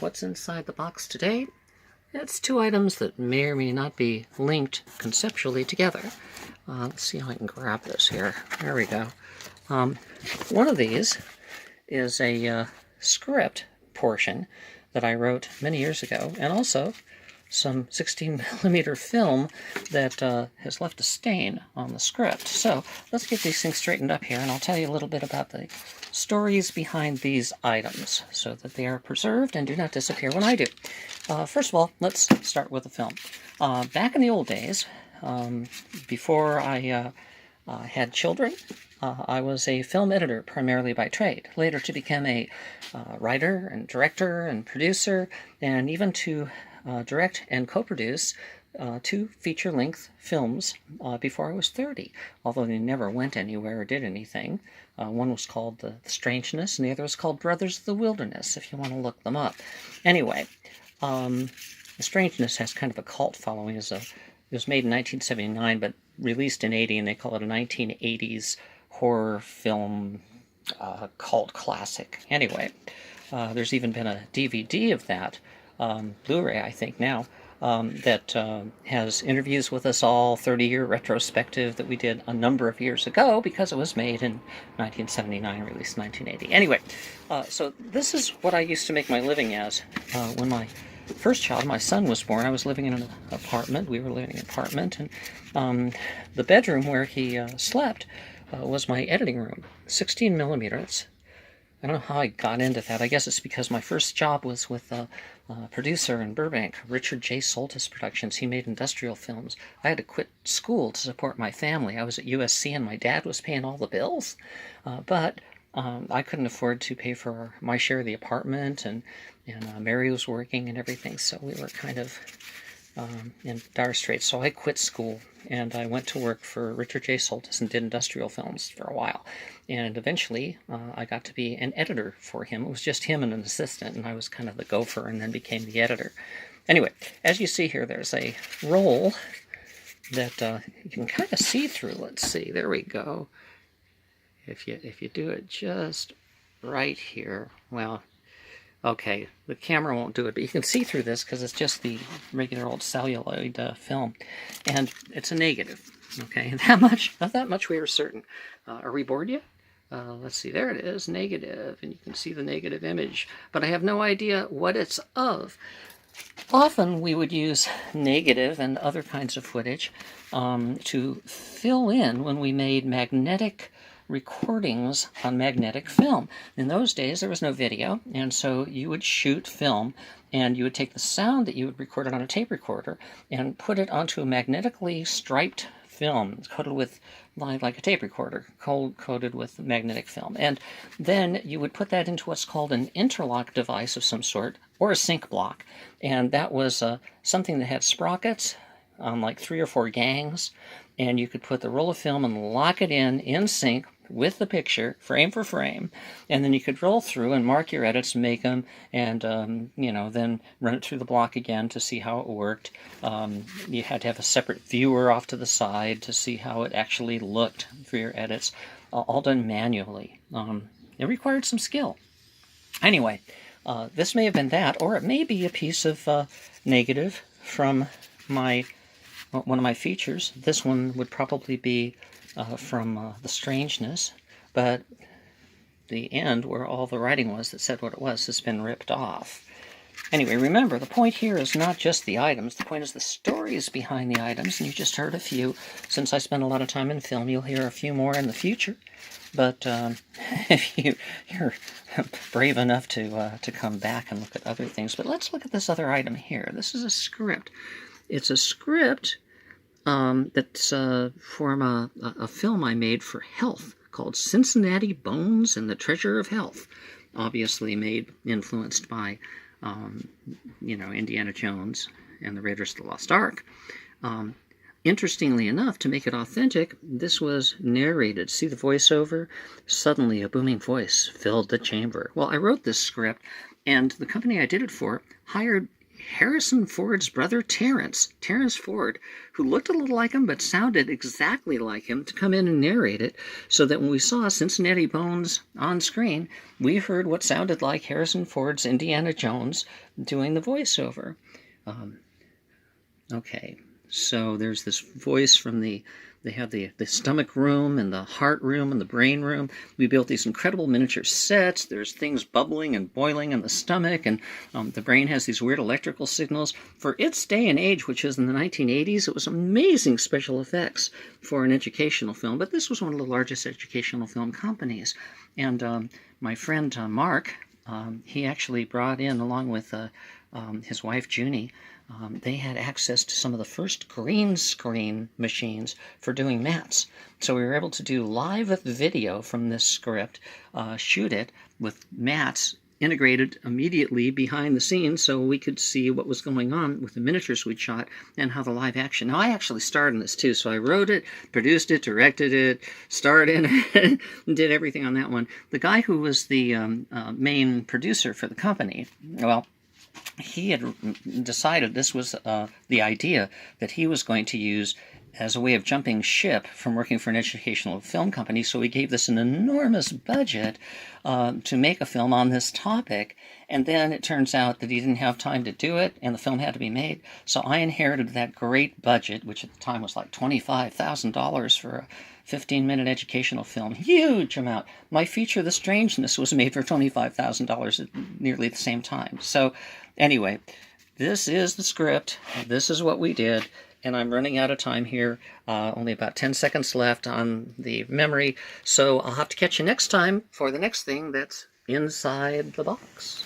what's inside the box today? It's two items that may or may not be linked conceptually together. Let's see how I can grab this here. There we go. One of these is a script portion that I wrote many years ago, and also some 16mm film that has left a stain on the script. So let's get these things straightened up here, and I'll tell you a little bit about the stories behind these items so that they are preserved and do not disappear when I do. First of all, let's start with the film. Back in the old days, before I had children, I was a film editor primarily by trade, later to become a writer and director and producer, and even to direct and co-produce two feature-length films before I was 30, although they never went anywhere or did anything. One was called The Strangeness, and the other was called Brothers of the Wilderness, if you want to look them up. Anyway, The Strangeness has kind of a cult following. It was made in 1979, but released in 80, and they call it a 1980s horror film cult classic. Anyway, there's even been a DVD of that, Blu-ray, I think now, that has interviews with us all, 30-year retrospective that we did a number of years ago because it was made in 1979, released in 1980. Anyway, so this is what I used to make my living as. When my first child, my son, was born, I was living in an apartment. We were living in an apartment, and the bedroom where he slept was my editing room, 16mm. I don't know how I got into that. I guess it's because my first job was with a producer in Burbank, Richard J. Soltis Productions. He made industrial films. I had to quit school to support my family. I was at USC and my dad was paying all the bills, but I couldn't afford to pay for my share of the apartment, and Mary was working and everything, so we were kind of in dire straits. So I quit school and I went to work for Richard J. Soltis and did industrial films for a while. And eventually I got to be an editor for him. It was just him and an assistant, and I was kind of the gopher and then became the editor. Anyway, as you see here, there's a roll that you can kind of see through. Let's see, there we go. If you do it just right here, well, okay, the camera won't do it, but you can see through this because it's just the regular old celluloid film, and it's a negative. Okay, of that much we are certain. Are we bored yet? Let's see, there it is, negative, and you can see the negative image, but I have no idea what it's of. Often we would use negative and other kinds of footage to fill in when we made magnetic recordings on magnetic film. In those days there was no video, and so you would shoot film and you would take the sound that you had recorded on a tape recorder and put it onto a magnetically striped film coated with, like a tape recorder, coated with magnetic film, and then you would put that into what's called an interlock device of some sort, or a sync block, and that was something that had sprockets on like 3 or 4 gangs, and you could put the roll of film and lock it in sync with the picture, frame for frame, and then you could roll through and mark your edits, make them, and then run it through the block again to see how it worked. You had to have a separate viewer off to the side to see how it actually looked for your edits, all done manually. It required some skill. Anyway, this may have been that, or it may be a piece of negative from one of my features. This one would probably be from The Strangeness, but the end where all the writing was that said what it was has been ripped off. Anyway, remember, the point here is not just the items. The point is the stories behind the items, and you just heard a few. Since I spend a lot of time in film, you'll hear a few more in the future. But if you're brave enough to come back and look at other things. But let's look at this other item here. This is a script. It's a script that's from a film I made for Health called Cincinnati Bones and the Treasure of Health. Obviously influenced by, Indiana Jones and the Raiders of the Lost Ark. Interestingly enough, to make it authentic, this was narrated. See the voiceover? Suddenly a booming voice filled the chamber. Well, I wrote this script, and the company I did it for hired Harrison Ford's brother Terrence Ford, who looked a little like him but sounded exactly like him, to come in and narrate it, so that when we saw Cincinnati Bones on screen, we heard what sounded like Harrison Ford's Indiana Jones doing the voiceover. Okay, so there's this voice from they have the stomach room and the heart room and the brain room. We built these incredible miniature sets. There's things bubbling and boiling in the stomach, and the brain has these weird electrical signals. For its day and age, which is in the 1980s, it was amazing special effects for an educational film, but this was one of the largest educational film companies. And my friend Mark, he actually brought in, along with his wife Junie, they had access to some of the first green screen machines for doing mats. So we were able to do live video from this script, shoot it with mats integrated immediately behind the scenes so we could see what was going on with the miniatures we'd shot and how the live action. Now, I actually starred in this too, so I wrote it, produced it, directed it, starred in it, and did everything on that one. The guy who was the main producer for the company, well, he had decided this was the idea that he was going to use as a way of jumping ship from working for an educational film company, so he gave this an enormous budget to make a film on this topic, and then it turns out that he didn't have time to do it, and the film had to be made, so I inherited that great budget, which at the time was like $25,000 for a 15-minute educational film. Huge amount. My feature, The Strangeness, was made for $25,000 at nearly the same time. So anyway, this is the script. This is what we did. And I'm running out of time here. Only about 10 seconds left on the memory. So I'll have to catch you next time for the next thing that's inside the box.